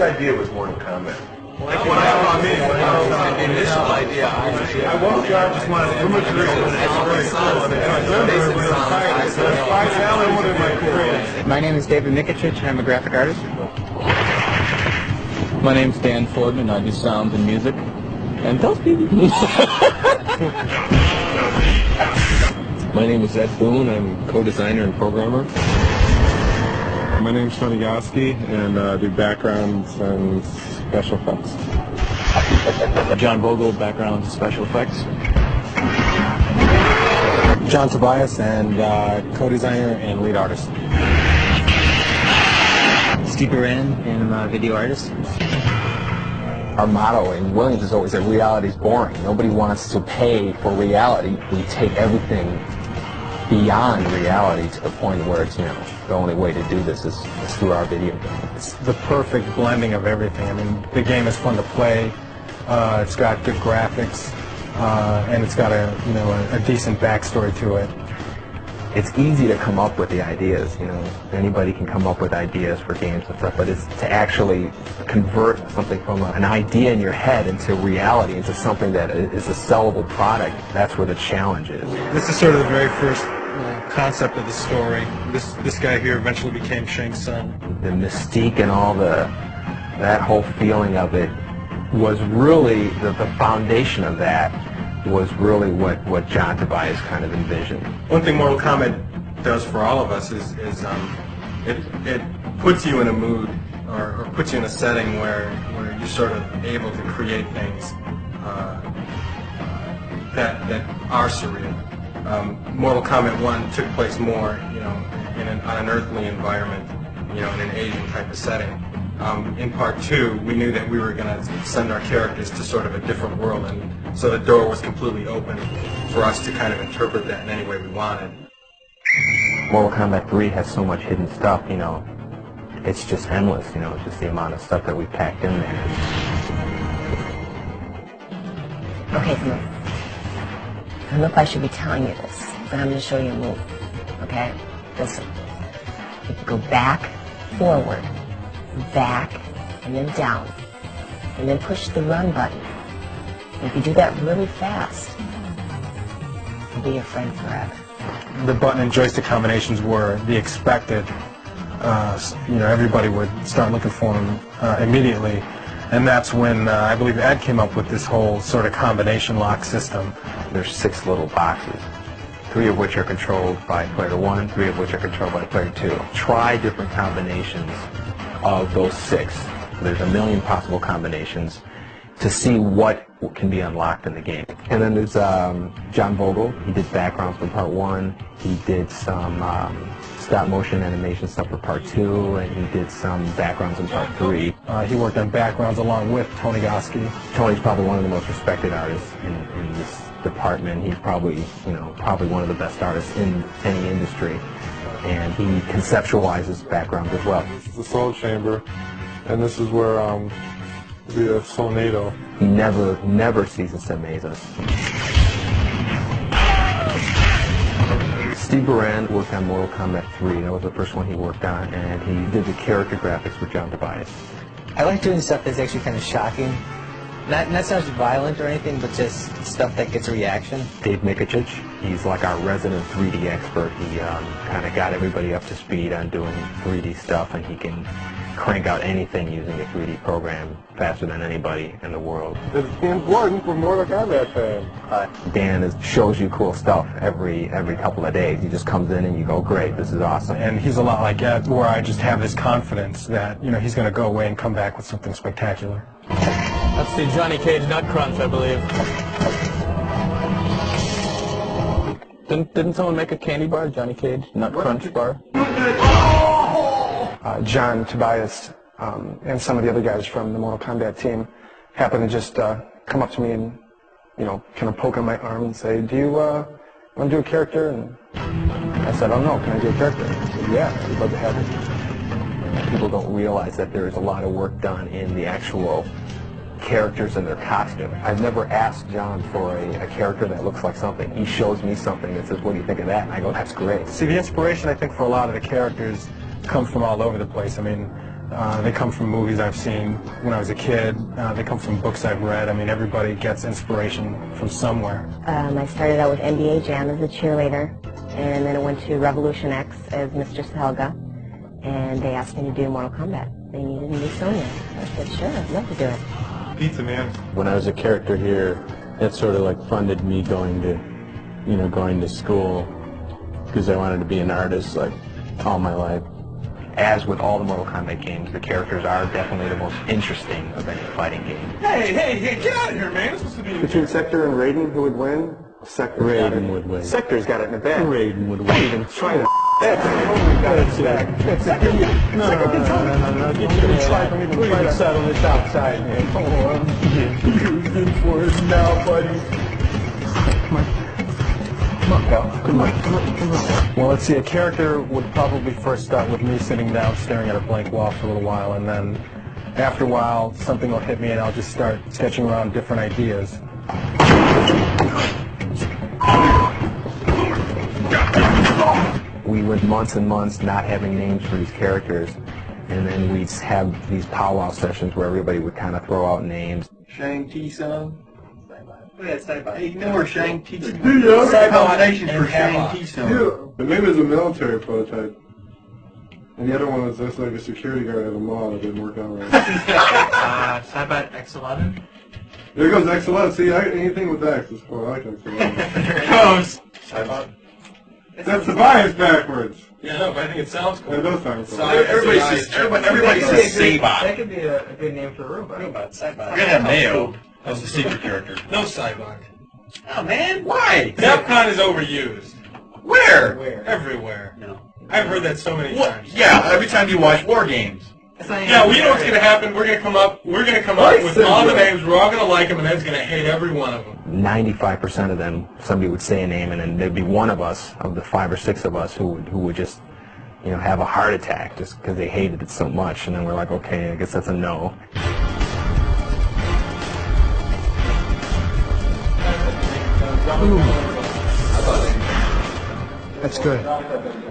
idea was Mortal Kombat? The initial idea, I walked around just wanted to My name is David Mikic, I'm a graphic artist. My name's Dan Fordman, I do sound and music. And tell Stevie. My name is Ed Boone, I'm co-designer and programmer. My name's Tony Goski, and I do backgrounds and special effects. John Vogel, background special effects. John Tobias, and co-designer and lead artist. Steve Moran, and I'm a video artist. Our motto in Williams is always that reality is boring. Nobody wants to pay for reality. We take everything beyond reality to the point where it's, the only way to do this is through our video game. It's the perfect blending of everything. I mean, the game is fun to play. It's got good graphics, and it's got a decent backstory to it. It's easy to come up with the ideas, anybody can come up with ideas for games and stuff, but it's to actually convert something from an idea in your head into reality, into something that is a sellable product. That's where the challenge is. This is sort of the very first concept of the story. This guy here eventually became Shang Tsung. The mystique and all that whole feeling of it was really, the foundation of that was really what John Tobias kind of envisioned. One thing Mortal Kombat does for all of us is it puts you in a mood or puts you in a setting where you're sort of able to create things that are surreal. Mortal Kombat 1 took place more on an earthly environment, in an Asian type of setting. In part 2, we knew that we were going to send our characters to sort of a different world, and so the door was completely open for us to kind of interpret that in any way we wanted. Mortal Kombat 3 has so much hidden stuff, it's just endless, it's just the amount of stuff that we packed in there. Okay, come on. I don't know if I should be telling you this, but I'm going to show you a move, okay? Listen. You can go back, forward, back, and then down, and then push the run button. And if you do that really fast, I'll be your friend forever. The button and joystick combinations were the expected. Everybody would start looking for them immediately, and that's when I believe Ed came up with this whole sort of combination lock system. There's 6 little boxes, 3 of which are controlled by player 1, 3 of which are controlled by player 2. Try different combinations of those 6. There's a million possible combinations to see what can be unlocked in the game. And then there's John Vogel. He did backgrounds for part 1. He did some stop motion animation stuff for part 2, and he did some backgrounds in part 3. He worked on backgrounds along with Tony Goski. Tony's probably one of the most respected artists in this department. He's probably, probably one of the best artists in any industry. And he conceptualizes backgrounds as well. This is the Soul Chamber, and this is where the Soulnado. He never ceases to amaze us. Steve Moran worked on Mortal Kombat 3. That was the first one he worked on, and he did the character graphics with John Tobias. I like doing stuff that's actually kind of shocking. Not so much violent or anything, but just stuff that gets a reaction. Dave Mikic, he's like our resident 3D expert. He kind of got everybody up to speed on doing 3D stuff, and he can crank out anything using a 3D program faster than anybody in the world. It's important for Mortal Kombat fans. Dan shows you cool stuff every couple of days. He just comes in and you go, great, this is awesome. And he's a lot like Ed, where I just have this confidence that he's going to go away and come back with something spectacular. That's the Johnny Cage Nut Crunch, I believe. Didn't someone make a candy bar, Johnny Cage Nut Crunch bar? John Tobias and some of the other guys from the Mortal Kombat team happened to just come up to me and, kind of poke on my arm and say, do you want to do a character? And I said, oh no, can I do a character? And he said, yeah, I'd love to have it. People don't realize that there is a lot of work done in the actual characters and their costume. I've never asked John for a character that looks like something. He shows me something that says, what do you think of that? And I go, that's great. See, the inspiration, I think, for a lot of the characters comes from all over the place. I mean, They come from movies I've seen when I was a kid. They come from books I've read. I mean, everybody gets inspiration from somewhere. I started out with NBA Jam as a cheerleader, and then I went to Revolution X as Mistress Helga, and they asked me to do Mortal Kombat. They needed a new Sonya. I said, sure, I'd love to do it. Pizza man. When I was a character here, it sort of like funded me going to school because I wanted to be an artist like all my life. As with all the Mortal Kombat games, the characters are definitely the most interesting of any fighting game. Hey, get out of here, man. It's supposed to be... Between Sector and Raiden, who would win? Sector's got Raiden it. would win. Sector's got it in the bag. Raiden would Not win. even trying to... That's totally got it in the bag. Sector, no. Get your try from even trying to settle this outside, man. Come on. You're for it now, buddy. Come on, pal. Come on. Well, let's see, a character would probably first start with me sitting down staring at a blank wall for a little while, and then after a while something will hit me and I'll just start sketching around different ideas. We went months and months not having names for these characters, and then we'd have these powwow sessions where everybody would kind of throw out names. Shang Tsung. Hey, you know where Shang Tsung? Yeah. Combination for Shang Tsung. The name is a military prototype. And the other one was just like a security guard at a mall that didn't work out right. Cybat X11. There goes X11. See, anything with X is cool. I like X11. There it goes. Cybat. That's the bias backwards. Yeah, no, but I think it sounds cool. That does sound cool. Everybody says Sabat. That could be a good name for a robot. We're gonna have Mayo as the secret character. No Cybot. Oh man, why? Capcom is overused. Where? Everywhere. No. I've heard that so many What? times. Yeah, every time you watch war games. Yeah, well, you know what's gonna happen? We're gonna come up with all the names. We're all gonna like them, and Ed's gonna hate every one of them. 95% of them, somebody would say a name, and then there'd be one of us, of the 5 or 6 of us, who would just, have a heart attack just because they hated it so much. And then we're like, okay, I guess that's a no. That's good.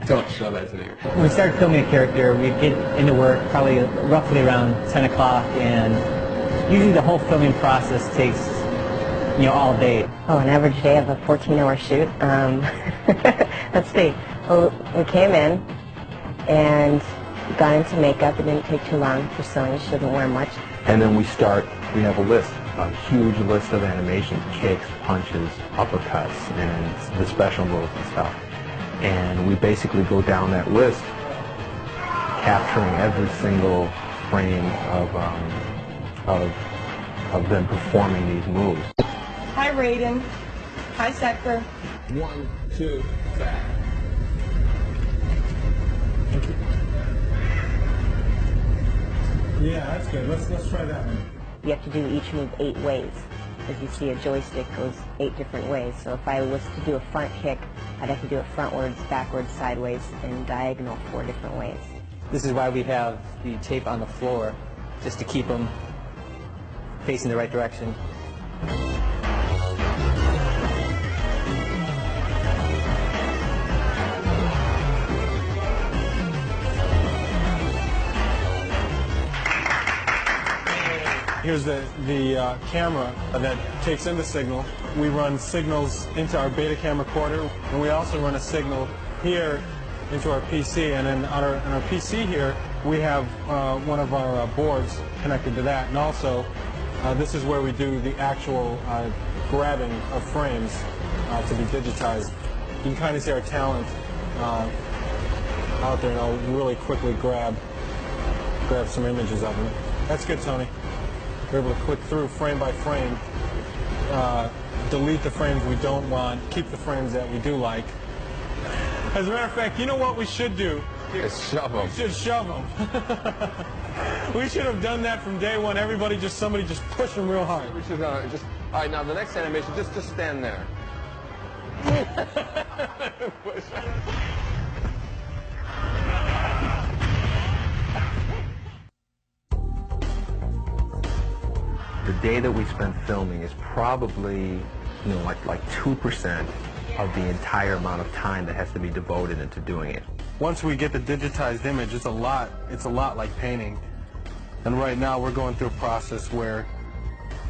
Don't show that to me. When we started filming a character, we'd get into work probably roughly around 10 o'clock, and usually the whole filming process takes, all day. Oh, an average day of a 14-hour shoot? Let's see. Well, we came in and got into makeup. It didn't take too long for Sonya. She doesn't wear much. And then we have a list, a huge list of animations, kicks, punches, uppercuts, and the special moves and stuff. And we basically go down that list, capturing every single frame of them performing these moves. Hi, Raiden. Hi, Sector. 1, 2, back. Yeah, that's good. Let's try that one. You have to do each move 8 ways. As you see, a joystick goes 8 different ways. So if I was to do a front kick, I'd have to do it frontwards, backwards, sideways, and diagonal 4 different ways. This is why we have the tape on the floor, just to keep them facing the right direction. Here's the camera that takes in the signal. We run signals into our beta camcorder, and we also run a signal here into our PC. And then on our PC here, we have one of our boards connected to that. And also, this is where we do the actual grabbing of frames to be digitized. You can kind of see our talent out there, and I'll really quickly grab some images of them. That's good, Tony. We're able to click through frame by frame, delete the frames we don't want, keep the frames that we do like. As a matter of fact, you know what we should do? Shove them. We should shove them. We should have done that from day one. Somebody just push them real hard. We should all right, now the next animation, just stand there. The day that we spend filming is probably, like 2% of the entire amount of time that has to be devoted into doing it. Once we get the digitized image, it's a lot like painting. And right now we're going through a process where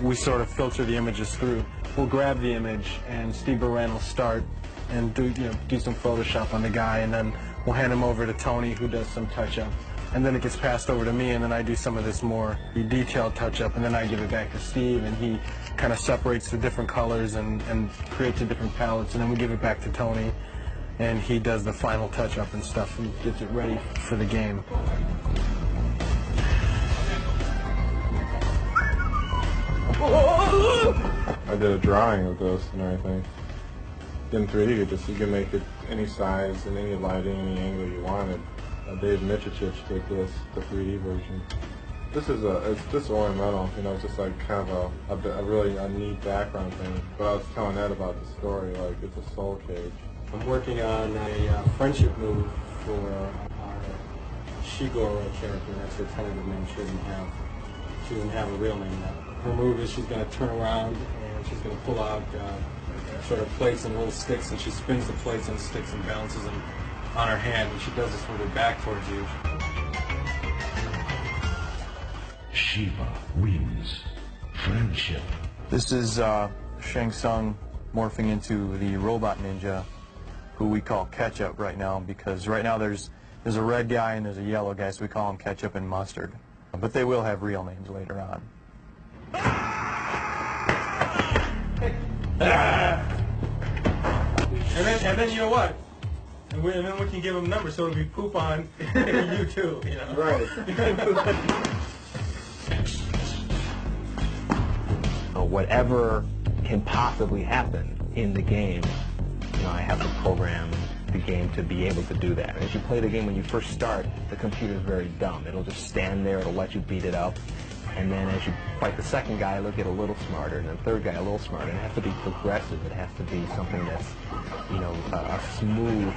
we sort of filter the images through. We'll grab the image and Steve Baran will start and do some Photoshop on the guy, and then we'll hand him over to Tony, who does some touch-up. And then it gets passed over to me, and then I do some of this more detailed touch-up, and then I give it back to Steve, and he kind of separates the different colors and creates the different palettes, and then we give it back to Tony, and he does the final touch-up and stuff and gets it ready for the game. I did a drawing of this and everything. In 3D, you can make it any size and any lighting, any angle you wanted. Dave Mitrich did this, the 3D version. It's just ornamental, it's just like kind of a really neat background thing. But I was telling Ed about the story, like it's a soul cage. I'm working on a friendship move for our Shigoro character. That's her tentative name. She doesn't have a real name now. Her move is she's going to turn around and she's going to pull out sort of plates and little sticks, and she spins the plates and sticks and balances them on her hand, and she does this with her back towards you. Shiva wins friendship. This is Shang Tsung morphing into the robot ninja, who we call Ketchup right now, because right now there's a red guy and there's a yellow guy, so we call them Ketchup and Mustard. But they will have real names later on. And then you know what? And then we can give them numbers, so it'll be poop on you too, Right. Whatever can possibly happen in the game, I have to program the game to be able to do that. As you play the game, when you first start, the computer is very dumb. It'll just stand there, it'll let you beat it up, and then as you fight the second guy, it'll get a little smarter, and then the third guy a little smarter. And it has to be progressive. It has to be something that's, a smooth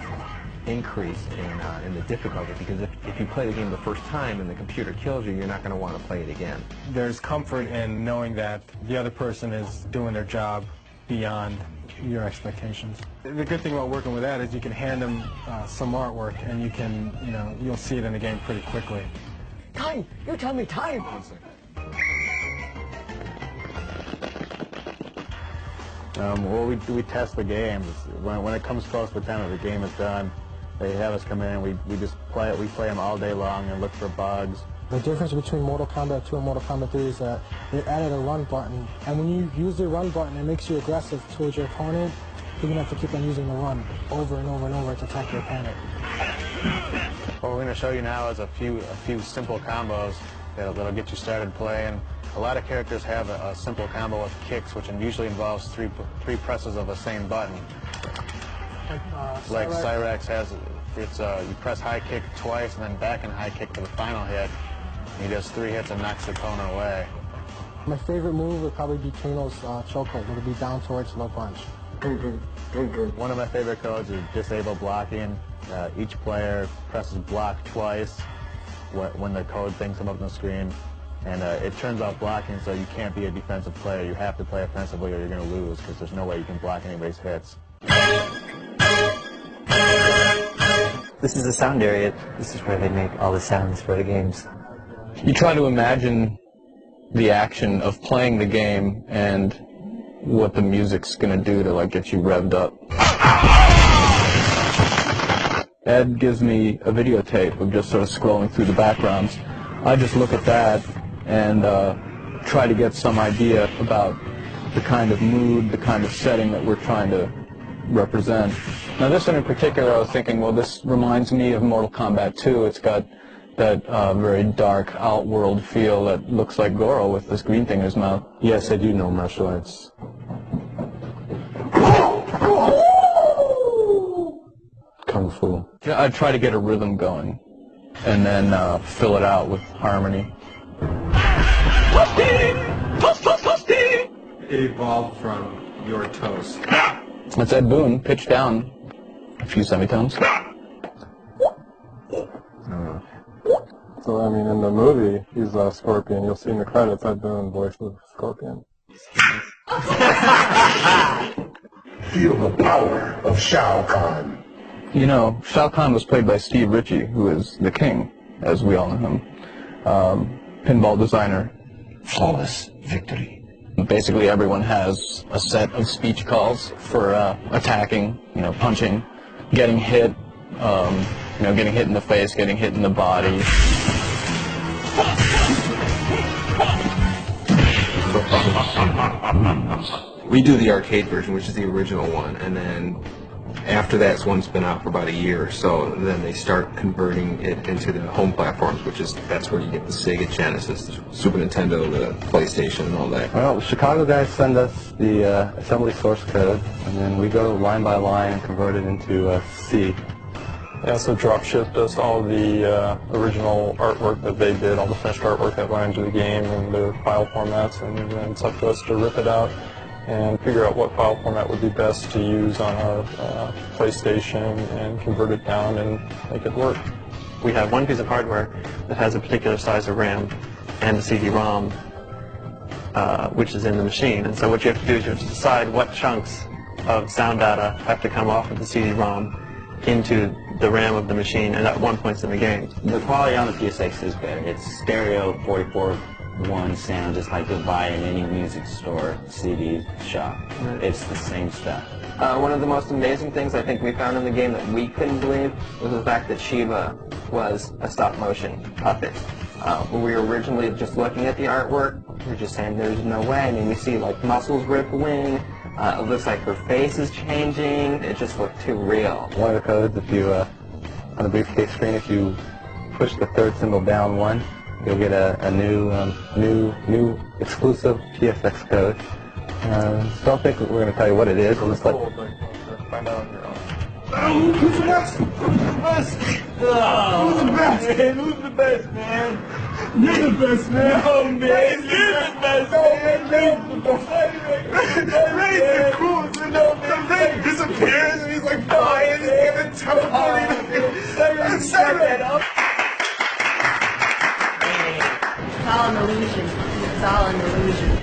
increase in the difficulty, because if you play the game the first time and the computer kills you, you're not going to want to play it again. There's comfort in knowing that the other person is doing their job beyond your expectations. The good thing about working with that is you can hand them some artwork, and you can, you'll see it in the game pretty quickly. Time! You tell me time! Well, we test the games. When it comes close to the time that the game is done, they have us come in, we just play it. We play them all day long and look for bugs. The difference between Mortal Kombat 2 and Mortal Kombat 3 is that they added a run button, and when you use the run button, it makes you aggressive towards your opponent. You're going to have to keep on using the run over and over and over to attack your opponent. What we're going to show you now is a few simple combos that'll get you started playing. A lot of characters have a simple combo with kicks, which usually involves three presses of the same button. Like Cyrax has, you press high kick twice and then back and high kick for the final hit. He does 3 hits and knocks the opponent away. My favorite move would probably be Kano's chokehold. It would be down towards low punch. One of my favorite codes is disable blocking. Each player presses block twice when the code things come up on the screen. And it turns off blocking, so you can't be a defensive player. You have to play offensively or you're going to lose, because there's no way you can block anybody's hits. This is the sound area. This is where they make all the sounds for the games. You try to imagine the action of playing the game and what the music's going to do to get you revved up. Ed gives me a videotape of just sort of scrolling through the backgrounds. I just look at that and try to get some idea about the kind of mood, the kind of setting that we're trying to represent. Now this one in particular, I was thinking, well, this reminds me of Mortal Kombat 2. It's got that very dark, outworld feel that looks like Goro with this green thing in his mouth. Yes, I do know martial arts. Kung Fu. I try to get a rhythm going and then fill it out with harmony. It evolved from your toast. That's Ed Boon, pitched down a few semitones. So, I mean, in the movie, he's Scorpion. You'll see in the credits, Ed Boon voiced with Scorpion. Feel the power of Shao Kahn. Shao Kahn was played by Steve Ritchie, who is the king, as we all know him. pinball designer. Flawless victory. Basically, everyone has a set of speech calls for attacking, punching, getting hit, getting hit in the face, getting hit in the body. We do the arcade version, which is the original one, and then after that's one's been out for about a year or so, then they start converting it into the home platforms, that's where you get the Sega Genesis, the Super Nintendo, the PlayStation, and all that. Well, the Chicago guys send us the assembly source code, and then we go line by line and convert it into C. Yeah, so Dropship does all the original artwork that they did, all the finished artwork that went into the game and the file formats, and then it's up to us to rip it out and figure out what file format would be best to use on our PlayStation and convert it down and make it work. We have one piece of hardware that has a particular size of RAM and a CD-ROM, which is in the machine. And so what you have to do is you have to decide what chunks of sound data have to come off of the CD-ROM into the RAM of the machine, and at one point in the game. The quality on the PSX is better. It's stereo 44:1 sound, just like you buy in any music store, CD shop. It's the same stuff. One of the most amazing things I think we found in the game that we couldn't believe was the fact that Shiva was a stop-motion puppet. When we were originally just looking at the artwork, we were just saying there's no way. I mean, we see like muscles rippling, it looks like her face is changing, it just looked too real. One of the codes, if you, on the briefcase screen, if you push the third symbol down one, you'll get a new exclusive PSX code. So don't think we're going to tell you what it is. We'll just let Find out on your own. Who's the best? Who's the best? Man, who's the best, man? You're the best, man. Oh, man. You're the best, man. Ray's the coolest, man. The Ray disappears and he's like flying. He's gonna teleport. Set that up. It's all an illusion. It's all an illusion.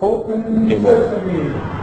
Open sesame.